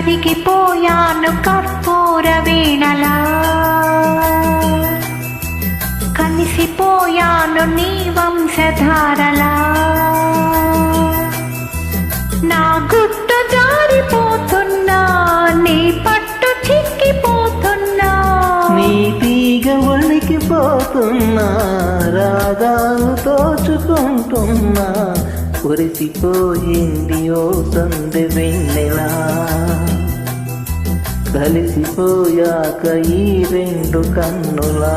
కరిగిపోయాను కర్పూర వీణలా, కలిసిపోయాను నీ వంశధారలా. నా గుట్టు జారిపోతున్నా, నీ పట్టు చిక్కిపోతున్నా, నీ తీగ వణికిపోతున్నా, రాగాలు తోచుకుంటున్నా. కురిసిపోయింది ఓ సందె వెన్నెలా, కలిసిపోయాక ఈ రెండు కన్నులా.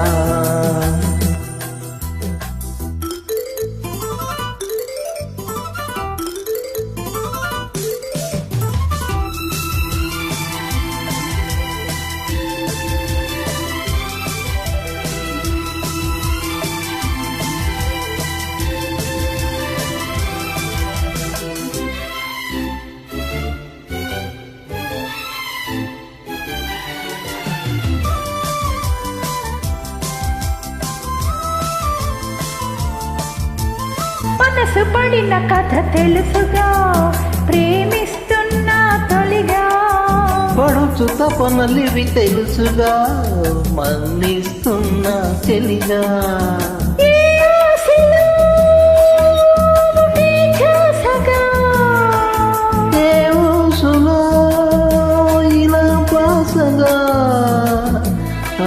మనసు పడిన కథ తెలుసుగా, ప్రేమిస్తున్నా తొలిగా. పడుచు తపనలివి తెలుసుగా, మన్నిస్తున్నా చెలిగా. ఏ ఊసులో ఇలా పాసగా,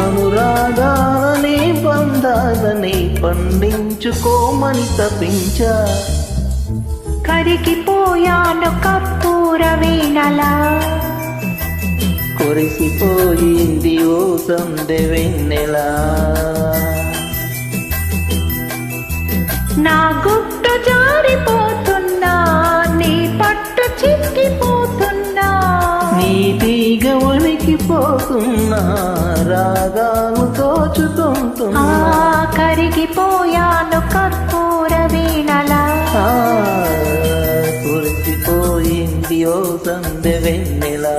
అనురాగాలని బంధాలని పండించుకోమని తప్పించా. కరిగిపోయాను కర్పూర వీణలా, కురిసిపోయింది ఓ సందె వెన్నెలా. నా గుట్టు జారిపోతున్నా, నీ పట్టు చిక్కిపోతున్నా, నీ తీగ వణికిపోతున్నా, రాగాలు తోచుకుంటున్నా. కరిగిపోయాను కర్పూర వీణలా, కురిసిపోయింది ఓ సందె వెన్నెలా.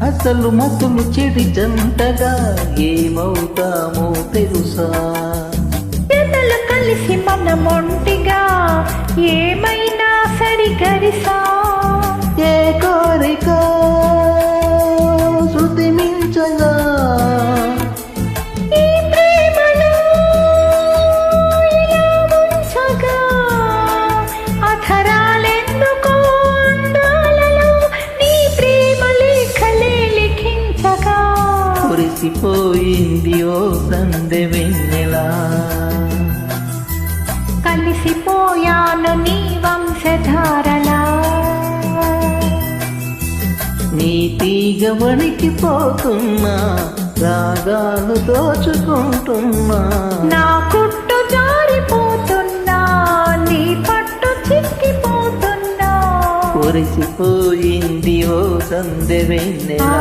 అసలు మతులు చెడి జంటగా ఏమవుతామో తెలుసా. ఎదలు కలిసి మనమొంటిగా ఏమైనా సరిగరిసా. ఏ కోరిక శృతి మించగా, ఈ ప్రేమలో ఇలా ముంచగా. అధరాలెందుకో అందాలలో నీ ప్రేమ లేఖలే లిఖించగా. కురిసిపోయింది ఓ సందె వెన్నెలా, కలిసిపోయాను నీ వంశధారలా. నీ తీగ వణికిపోతున్నా, రాగాలు దోచుకుంటున్నా. నా కుట్టు జారిపోతున్నా, నీ పట్టు చిక్కిపోతున్నా. కురిసిపోయింది ఓ సందె వెన్నెలా.